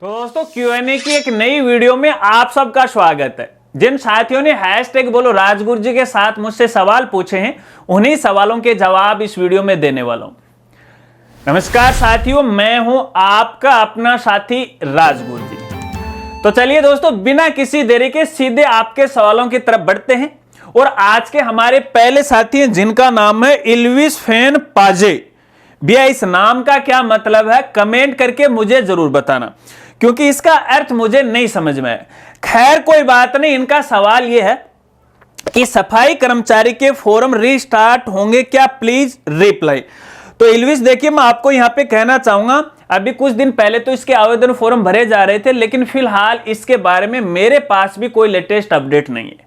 तो दोस्तों Q&A की एक नई वीडियो में आप सबका स्वागत है। जिन साथियों ने हैशटैग बोलो राजगुरु जी के साथ मुझसे सवाल पूछे हैं, उन्हीं सवालों के जवाब इस वीडियो में देने वाला हूं। नमस्कार साथियों, मैं हूं आपका अपना साथी राजगुरु जी। तो चलिए दोस्तों, बिना किसी देरी के सीधे आपके सवालों की तरफ बढ़ते हैं। और आज के हमारे पहले साथी हैं जिनका नाम है इल्विस फैन पाजे। भैया इस नाम का क्या मतलब है, कमेंट करके मुझे जरूर बताना, क्योंकि इसका अर्थ मुझे नहीं समझ में आया। खैर कोई बात नहीं, इनका सवाल यह है कि सफाई कर्मचारी के फॉर्म रीस्टार्ट होंगे क्या, प्लीज रिप्लाई। तो इल्विस देखिए, मैं आपको यहां पे कहना चाहूंगा, अभी कुछ दिन पहले तो इसके आवेदन फॉर्म भरे जा रहे थे, लेकिन फिलहाल इसके बारे में मेरे पास भी कोई लेटेस्ट अपडेट नहीं है।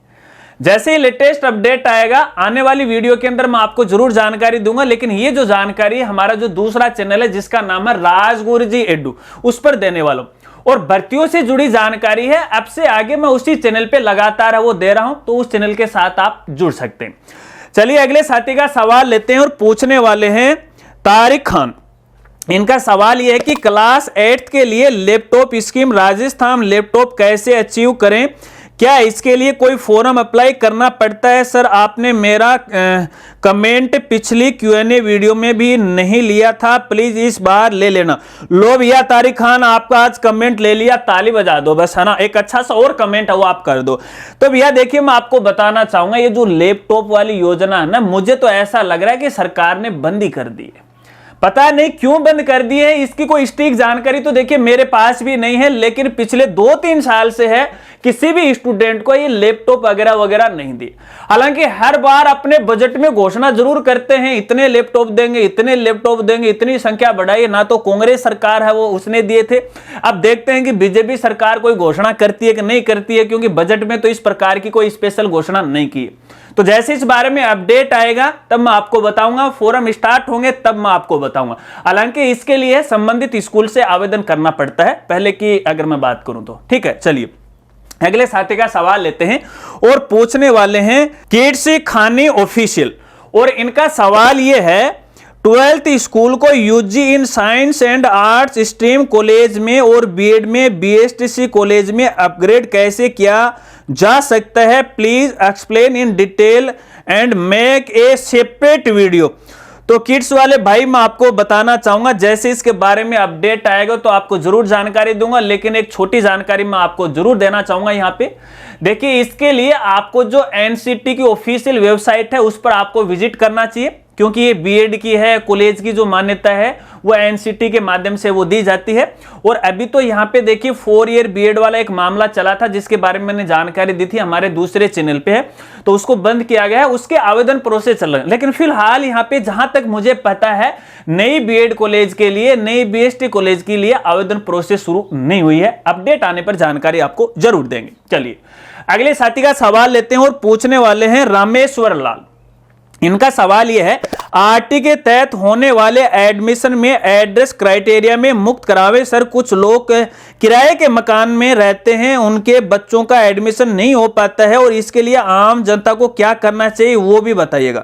जैसे ही लेटेस्ट अपडेट आएगा आने वाली वीडियो के अंदर मैं आपको जरूर जानकारी दूंगा। लेकिन ये जो जानकारी है हमारा जो दूसरा चैनल है जिसका नाम है राजगुरु जी एडू, उस पर देने वाला हूं। और भर्तियों से जुड़ी जानकारी है अब से आगे मैं उसी चैनल पे लगातार वो दे रहा हूं, तो उस चैनल के साथ आप जुड़ सकते हैं। चलिए अगले साथी का सवाल लेते हैं और पूछने वाले हैं तारिक खान। इनका सवाल यह है कि क्लास 8 के लिए लैपटॉप स्कीम राजस्थान लैपटॉप कैसे अचीव करें, क्या इसके लिए कोई फॉर्म अप्लाई करना पड़ता है? सर आपने मेरा कमेंट पिछली Q&A वीडियो में भी नहीं लिया था, प्लीज इस बार ले लेना। लो भैया तारिक खान, आपका आज कमेंट ले लिया, ताली बजा दो बस, है ना। एक अच्छा सा और कमेंट है वो आप कर दो। तो भैया देखिए, मैं आपको बताना चाहूंगा, ये जो लैपटॉप वाली योजना है ना, मुझे तो ऐसा लग रहा है कि सरकार ने बंद ही कर दी है। पता नहीं क्यों बंद कर दी है, इसकी कोई सटीक जानकारी तो देखिए मेरे पास भी नहीं है। लेकिन पिछले 2-3 साल से है किसी भी स्टूडेंट को ये लैपटॉप वगैरह वगैरह नहीं दी। हालांकि हर बार अपने बजट में घोषणा जरूर करते हैं, इतने लैपटॉप देंगे, इतने लैपटॉप देंगे, इतनी संख्या बढ़ाइए। ना तो कांग्रेस सरकार है वो उसने दिए थे, अब देखते हैं कि बीजेपी सरकार कोई घोषणा करती है कि नहीं करती है, क्योंकि बजट में तो इस प्रकार की कोई स्पेशल घोषणा नहीं की है। तो जैसे इस बारे में अपडेट आएगा तब मैं आपको बताऊंगा, फोरम स्टार्ट होंगे तब मैं आपको बताऊंगा। हालांकि इसके लिए संबंधित स्कूल से आवेदन करना पड़ता है पहले की अगर मैं बात करूं तो। ठीक है, चलिए अगले साथी का सवाल लेते हैं और पूछने वाले हैं किड्स खानी ऑफिशियल। और इनका सवाल यह है 12th स्कूल को UG in science and arts stream college में और बीएड में बीएसटीसी कॉलेज में अपग्रेड कैसे किया जा सकता है, please explain in detail and make a separate video. तो किड्स वाले भाई मैं आपको बताना चाहूंगा, जैसे इसके बारे में अपडेट आएगा तो आपको जरूर जानकारी दूंगा। लेकिन एक छोटी जानकारी मैं आपको जरूर देना चाहूंगा यहाँ पे। देखिए इसके लिए आपको जो एनसीटी की ऑफिशियल वेबसाइट है उस पर आपको विजिट करना चाहिए, क्योंकि ये बीएड की है, कॉलेज की जो मान्यता है वो एनसीटी के माध्यम से वो दी जाती है। और अभी तो यहाँ पे देखिए 4 ईयर बीएड वाला एक मामला चला था जिसके बारे में मैंने जानकारी दी थी, हमारे दूसरे चैनल पे है, तो उसको बंद किया गया है, उसके आवेदन प्रोसेस चल रहे हैं। लेकिन फिलहाल यहाँ पे जहां तक मुझे पता है नई बीएड कॉलेज के लिए, नई बीएसटी कॉलेज के लिए आवेदन प्रोसेस शुरू नहीं हुई है। अपडेट आने पर जानकारी आपको जरूर देंगे। चलिए अगले साथी का सवाल लेते हैं और पूछने वाले हैं रामेश्वर लाल। इनका सवाल यह है आरटी के तहत होने वाले एडमिशन में एड्रेस क्राइटेरिया में मुक्त करावे। सर कुछ लोग किराए के मकान में रहते हैं, उनके बच्चों का एडमिशन नहीं हो पाता है और इसके लिए आम जनता को क्या करना चाहिए वो भी बताइएगा।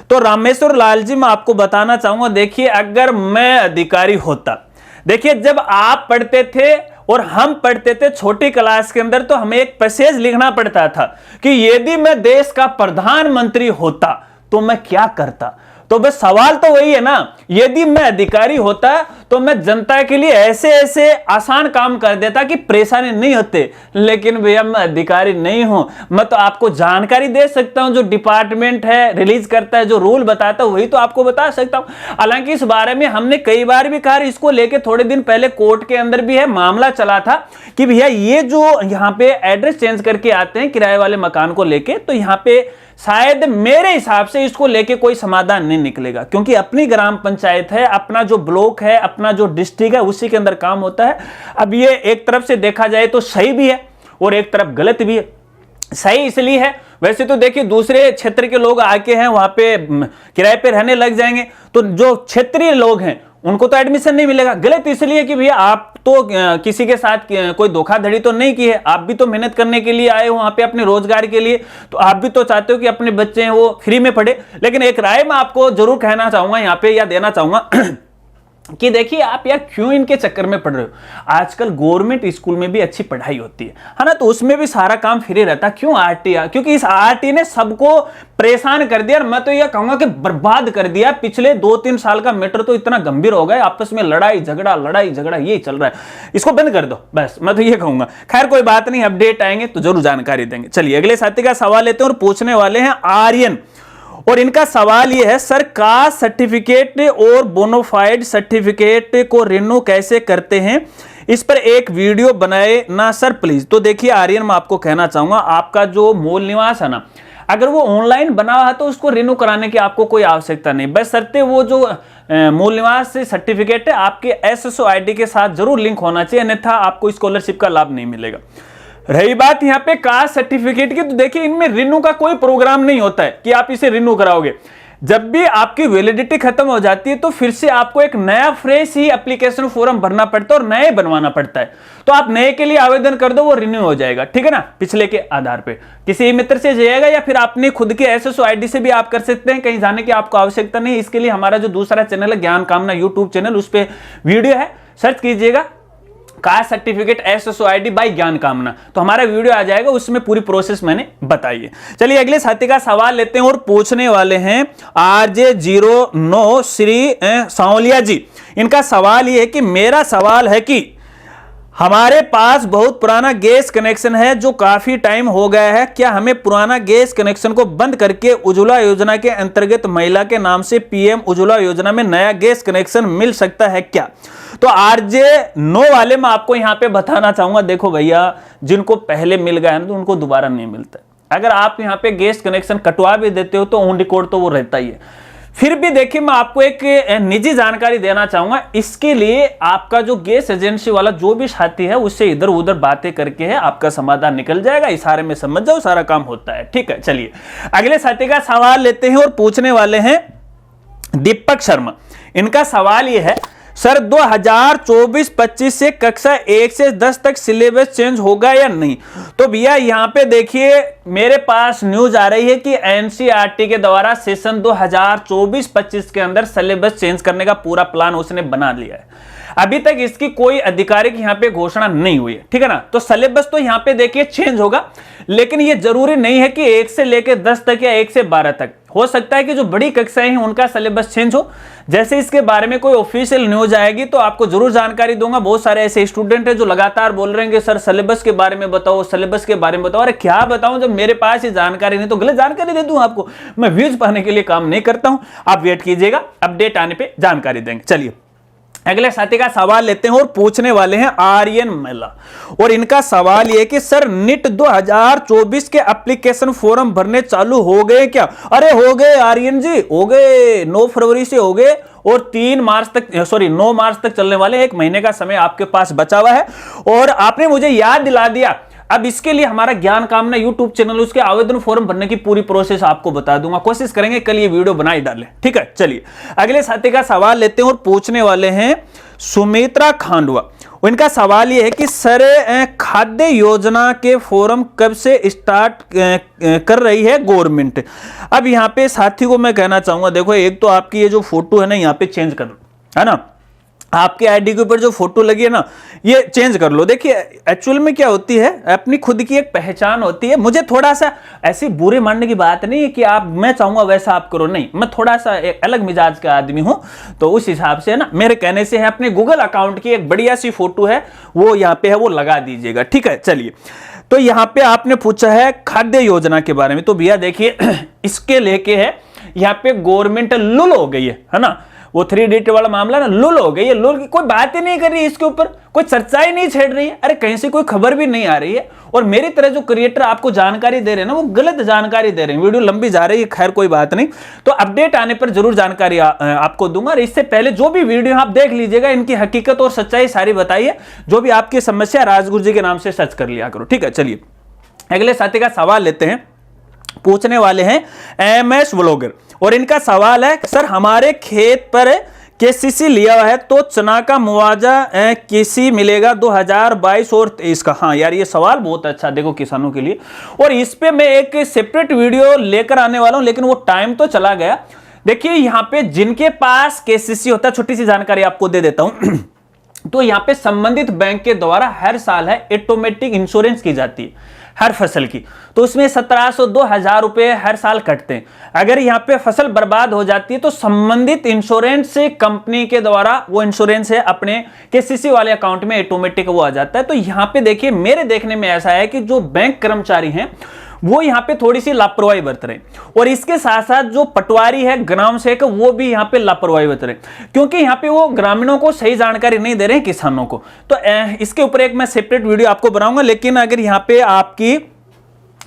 तो रामेश्वर लाल जी मैं आपको बताना चाहूंगा, देखिए अगर मैं अधिकारी होता, देखिए जब आप पढ़ते थे और हम पढ़ते थे छोटी क्लास के अंदर, तो हमें एक पैसेज लिखना पड़ता था कि यदि मैं देश का प्रधानमंत्री होता तो मैं क्या करता। तो बस सवाल तो वही है ना, यदि मैं अधिकारी होता तो मैं जनता के लिए ऐसे ऐसे आसान काम कर देता कि परेशानी नहीं होते। लेकिन भैया मैं अधिकारी नहीं हूं, मैं तो आपको जानकारी दे सकता हूं, जो डिपार्टमेंट है रिलीज करता है, जो रूल बताता है वही तो आपको बता सकता हूं। हालांकि इस बारे में हमने कई बार भी कहा, इसको लेके थोड़े दिन पहले कोर्ट के अंदर भी है मामला चला था कि भैया ये जो यहाँ पे एड्रेस चेंज करके आते हैं किराए वाले मकान को लेके, तो यहाँ पे शायद मेरे हिसाब से इसको लेके कोई समाधान नहीं निकलेगा, क्योंकि अपनी ग्राम पंचायत है, अपना जो ब्लॉक है, अपना जो डिस्ट्रिक्ट है, उसी के अंदर काम होता है। अब ये एक तरफ से देखा जाए तो सही भी है और एक तरफ गलत भी है। सही इसलिए है, वैसे तो देखिए दूसरे क्षेत्र के लोग आके हैं वहां पे किराए पे रहने लग जाएंगे, तो जो क्षेत्रीय लोग हैं उनको तो एडमिशन नहीं मिलेगा। गलत इसलिए कि भैया आप तो किसी के साथ कोई धोखाधड़ी तो नहीं की है, आप भी तो मेहनत करने के लिए आए हो वहां पे अपने रोजगार के लिए, तो आप भी तो चाहते हो कि अपने बच्चे हैं वो फ्री में पढ़े। लेकिन एक राय मैं आपको जरूर कहना चाहूंगा यहाँ पे या देना चाहूंगा कि देखिए आप यार क्यों इनके चक्कर में पड़ रहे हो। आजकल गवर्नमेंट स्कूल में भी अच्छी पढ़ाई होती है ना, तो उसमें भी सारा काम फ्री रहता। क्यों आरटी? क्योंकि इस आरटी ने सबको परेशान कर दिया। मैं तो यह कहूंगा कि बर्बाद कर दिया। पिछले 2-3 साल का मैटर तो इतना गंभीर हो गया, आपस में लड़ाई झगड़ा यही चल रहा है। इसको बंद कर दो बस, मैं तो ये कहूंगा। खैर कोई बात नहीं, अपडेट आएंगे तो जरूर जानकारी देंगे। चलिए अगले साथी का सवाल लेते हैं और पूछने वाले हैं आर्यन, और इनका सवाल यह है, सर कास्ट सर्टिफिकेट और बोनाफाइड सर्टिफिकेट को रिन्यू कैसे करते हैं, इस पर एक वीडियो बनाए ना सर प्लीज। तो देखिए आर्यन, मैं आपको कहना चाहूंगा, आपका जो मूल निवास है ना, अगर वो ऑनलाइन बना हुआ है तो उसको रिन्यू कराने की आपको कोई आवश्यकता नहीं। बस शर्ते वो जो मूल निवास से सर्टिफिकेट है आपके SSO ID के साथ जरूर लिंक होना चाहिए, अन्यथा आपको स्कॉलरशिप का लाभ नहीं मिलेगा। रही बात यहां पे कास्ट सर्टिफिकेट की, तो देखिए इनमें रिन्यू का कोई प्रोग्राम नहीं होता है कि आप इसे रिन्यू कराओगे। जब भी आपकी वैलिडिटी खत्म हो जाती है तो फिर से आपको एक नया फ्रेश ही एप्लीकेशन फॉर्म भरना पड़ता है और नए बनवाना पड़ता है। तो आप नए के लिए आवेदन कर दो, वो रिन्यू हो जाएगा, ठीक है ना, पिछले के आधार पे। किसी मित्र से जाएगा या फिर अपने खुद के SSO ID से भी आप कर सकते हैं, कहीं जाने की आपको आवश्यकता नहीं। इसके लिए हमारा जो दूसरा चैनल है ज्ञान कामना यूट्यूब चैनल, उस पर वीडियो है, सर्च कीजिएगा caste certificate SSO ID by ज्ञान कामना, तो हमारा वीडियो आ जाएगा, उसमें पूरी प्रोसेस मैंने बताई है। चलिए अगले साथी का सवाल लेते हैं और पूछने वाले हैं RJ09 श्री सावलिया जी। इनका सवाल यह है कि मेरा सवाल है कि हमारे पास बहुत पुराना गैस कनेक्शन है जो काफी टाइम हो गया है, क्या हमें पुराना गैस कनेक्शन को बंद करके उज्ज्वला योजना के अंतर्गत महिला के नाम से PM उज्ज्वला योजना में नया गैस कनेक्शन मिल सकता है क्या? तो RJ9 वाले मैं आपको यहां पे बताना चाहूंगा, देखो भैया, जिनको पहले मिल गया है तो उनको दोबारा नहीं मिलता। अगर आप यहां पे गैस कनेक्शन कटवा भी देते हो तो ऑन रिकॉर्ड तो वो रहता ही है। फिर भी देखिए मैं आपको एक निजी जानकारी देना चाहूंगा, इसके लिए आपका जो गैस एजेंसी वाला जो भी साथी है उससे इधर उधर बातें करके है आपका समाधान निकल जाएगा। इशारे में समझ जाओ, सारा काम होता है, ठीक है। चलिए अगले साथी का सवाल लेते हैं और पूछने वाले हैं दीपक शर्मा। इनका सवाल यह है, सर 2024-25 से कक्षा 1 से 10 तक सिलेबस चेंज होगा या नहीं? तो भैया यहां पे देखिए मेरे पास न्यूज आ रही है कि NCERT के द्वारा सेशन 2024-25 के अंदर सिलेबस चेंज करने का पूरा प्लान उसने बना लिया है। अभी तक इसकी कोई आधिकारिक यहां पे घोषणा नहीं हुई है, ठीक है ना। तो सिलेबस तो यहां पे देखिए चेंज होगा, लेकिन ये जरूरी नहीं है कि 1 से लेकर 10 तक या 1 से 12 तक। हो सकता है कि जो बड़ी कक्षाएं हैं उनका सिलेबस चेंज हो। जैसे इसके बारे में कोई ऑफिशियल न्यूज आएगी तो आपको जरूर जानकारी दूंगा। बहुत सारे ऐसे स्टूडेंट हैं जो लगातार बोल रहे हैं कि सर सिलेबस के बारे में बताओ, सिलेबस के बारे में बताओ। अरे क्या बताऊं, जब मेरे पास ये जानकारी नहीं तो गलत जानकारी दे दूं आपको। मैं व्यूज पाने के लिए काम नहीं करता हूं। आप वेट कीजिएगा, अपडेट आने पर जानकारी देंगे। चलिए अगले साथी का सवाल लेते हैं और पूछने वाले हैं आर्यन महिला, और इनका सवाल यह कि सर NEET 2024 के एप्लीकेशन फॉर्म भरने चालू हो गए क्या? अरे हो गए आर्यन जी, हो गए, 9 फरवरी से हो गए और 9 मार्च तक चलने वाले, 1 महीने का समय आपके पास बचा हुआ है। और आपने मुझे याद दिला दिया, अब इसके लिए हमारा ज्ञान कामना यूट्यूब चैनल, उसके आवेदन फॉर्म भरने की पूरी प्रोसेस आपको बता दूंगा। कोशिश करेंगे कल ये वीडियो बना ही डालें, ठीक है। चलिए अगले साथी का सवाल लेते हैं और पूछने वाले हैं सुमित्रा खांडवा। इनका सवाल यह है कि सर खाद्य योजना के फॉर्म कब से स्टार्ट कर रही है गवर्नमेंट? अब यहाँ पे साथी को मैं कहना चाहूंगा, देखो एक तो आपकी ये जो फोटो है ना यहाँ पे चेंज कर लो, है ना, आपके आईडी के ऊपर जो फोटो लगी है ना ये चेंज कर लो। देखिए एक्चुअल में क्या होती है, अपनी खुद की एक पहचान होती है। मुझे थोड़ा सा ऐसी बुरे मानने की बात नहीं है कि आप, मैं चाहूंगा वैसा आप करो, नहीं, मैं थोड़ा सा एक अलग मिजाज का आदमी हूं, तो उस हिसाब से है ना, मेरे कहने से है अपने गूगल अकाउंट की एक बढ़िया सी फोटो है वो यहाँ पे है, वो लगा दीजिएगा, ठीक है। चलिए तो यहाँ पे आपने पूछा है खाद्य योजना के बारे में, तो भैया देखिए इसके लेके है यहाँ पे गवर्नमेंट लुल हो गई है ना, वो 3 डिजिट वाला मामला ना लुल हो गई है। लुल की कोई बात ही नहीं कर रही है, इसके ऊपर कोई चर्चा ही नहीं छेड़ रही है। अरे कहीं से कोई खबर भी नहीं आ रही है, और मेरी तरह जो क्रिएटर आपको जानकारी दे रहे हैं ना वो गलत जानकारी दे रहे हैं। वीडियो लंबी जा रही है, खैर कोई बात नहीं, तो अपडेट आने पर जरूर जानकारी आपको दूंगा। और इससे पहले जो भी वीडियो आप देख लीजिएगा, इनकी हकीकत और सच्चाई सारी बताइए। जो भी आपकी समस्या राजगुरु जी के नाम से सर्च कर लिया करो, ठीक है। चलिए अगले साथी का सवाल लेते हैं, पूछने वाले हैं MS व्लॉगर, और इनका सवाल है सर हमारे खेत पर KCC लिया हुआ है तो चना का मुआवजा किसी मिलेगा 2022 और 23 का? हाँ यार ये सवाल बहुत अच्छा, देखो किसानों के लिए, और इस पे मैं एक सेपरेट वीडियो लेकर आने वाला हूं, लेकिन वो टाइम तो चला गया। देखिए यहां पे जिनके पास केसीसी होता है, छोटी सी जानकारी आपको दे देता हूं तो यहां पे संबंधित बैंक के द्वारा हर साल है ऑटोमेटिक इंश्योरेंस की जाती है हर फसल की, तो उसमें 1700 2000 रुपए हर साल कटते हैं। अगर यहां पे फसल बर्बाद हो जाती है तो संबंधित इंश्योरेंस कंपनी के द्वारा वो इंश्योरेंस है अपने केसीसी वाले अकाउंट में ऑटोमेटिक वो आ जाता है। तो यहां पे देखिए मेरे देखने में ऐसा है कि जो बैंक कर्मचारी हैं वो यहां पे थोड़ी सी लापरवाही बरत रहे हैं, और इसके साथ साथ जो पटवारी है ग्राम सेवक वो भी यहां पे लापरवाही बरत रहे हैं, क्योंकि यहां पे वो ग्रामीणों को सही जानकारी नहीं दे रहे हैं किसानों को। तो इसके ऊपर एक मैं सेपरेट वीडियो आपको बनाऊंगा, लेकिन अगर यहां पे आपकी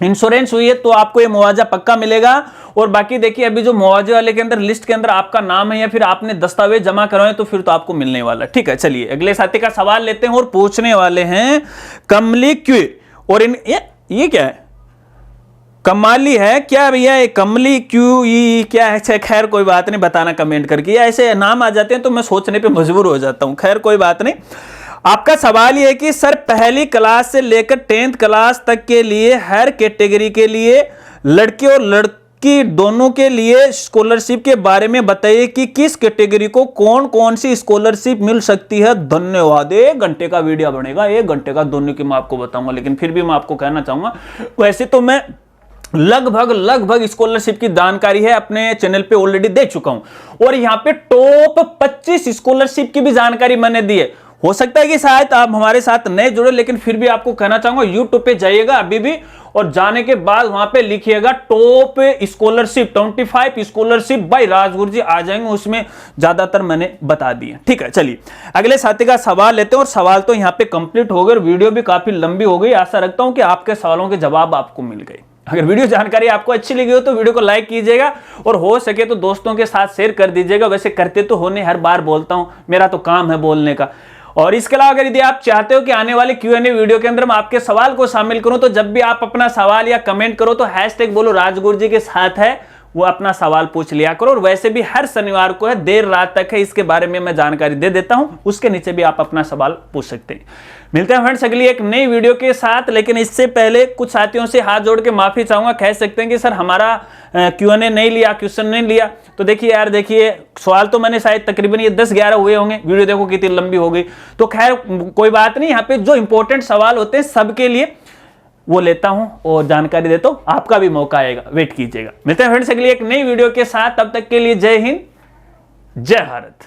इंश्योरेंस हुई है तो आपको ये मुआवजा पक्का मिलेगा। और बाकी देखिए अभी जो मुआवजे वाले के अंदर लिस्ट के अंदर आपका नाम है या फिर आपने दस्तावेज जमा करवाए तो फिर तो आपको मिलने वाला। ठीक है, चलिए अगले साथी का सवाल लेते हैं और पूछने वाले हैं कमली क्यू, और ये क्या है, कमाली है क्या भैया, ये कमली क्यू ई क्या है? खैर कोई बात नहीं, बताना कमेंट करके, ऐसे नाम आ जाते हैं तो मैं सोचने पे मजबूर हो जाता हूं। खैर कोई बात नहीं। आपका सवाल ये है कि सर पहली क्लास से लेकर 10th क्लास तक के लिए हर कैटेगरी के लिए लड़के और लड़की दोनों के लिए स्कॉलरशिप के बारे में बताइए कि किस कैटेगरी को कौन कौन सी स्कॉलरशिप मिल सकती है। धन्यवाद। 1 घंटे का वीडियो बनेगा, 1 घंटे का, दोनों की मैं आपको बताऊंगा, लेकिन फिर भी मैं आपको कहना चाहूंगा वैसे तो मैं लगभग स्कॉलरशिप की जानकारी है अपने चैनल पे ऑलरेडी दे चुका हूं, और यहां पे टॉप 25 स्कॉलरशिप की भी जानकारी मैंने दी है। हो सकता है कि शायद आप हमारे साथ नए जुड़े, लेकिन फिर भी आपको कहना चाहूंगा यूट्यूब पे जाइएगा अभी भी, और जाने के बाद वहां पे लिखिएगा top scholarship 25 scholarship by Rajguru ji, आ जाएंगे, उसमें ज्यादातर मैंने बता दिए। ठीक है, चलिए अगले साथी का सवाल लेते हैं, और सवाल तो यहां पे कंप्लीट हो गए, वीडियो भी काफी लंबी हो गई। आशा रखता हूं कि आपके सवालों के जवाब आपको मिल गए। अगर वीडियो जानकारी आपको अच्छी लगी हो तो वीडियो को लाइक कीजिएगा, और हो सके तो दोस्तों के साथ शेयर कर दीजिएगा। वैसे करते तो होने, हर बार बोलता हूं, मेरा तो काम है बोलने का। और इसके अलावा अगर यदि आप चाहते हो कि आने वाले Q&A वीडियो के अंदर मैं आपके सवाल को शामिल करूं, तो जब भी आप अपना सवाल या कमेंट करो तो हैशटैग बोलो राजगुरु जी के साथ है, वो अपना सवाल पूछ लिया करो। और वैसे भी हर शनिवार को है, देर रात तक है, इसके बारे में मैं जानकारी दे देता हूं, उसके नीचे भी आप अपना सवाल पूछ सकते हैं। मिलते हैं फ्रेंड्स अगली एक नई वीडियो के साथ, लेकिन इससे पहले कुछ साथियों से हाथ जोड़ के माफी चाहूंगा। कह सकते हैं कि सर हमारा Q&A नहीं लिया, क्वेश्चन नहीं लिया, तो देखिए यार, देखिए सवाल तो मैंने शायद तकरीबन ये 10-11 हुए होंगे, वीडियो देखो कितनी लंबी हो गई। तो खैर कोई बात नहीं, यहाँ पे जो इंपॉर्टेंट सवाल होते हैं सबके लिए वो लेता हूं और जानकारी देता हूं, आपका भी मौका आएगा, वेट कीजिएगा। मिलते हैं फ्रेंड्स अगली एक नई वीडियो के साथ, तब तक के लिए जय हिंद, जय भारत।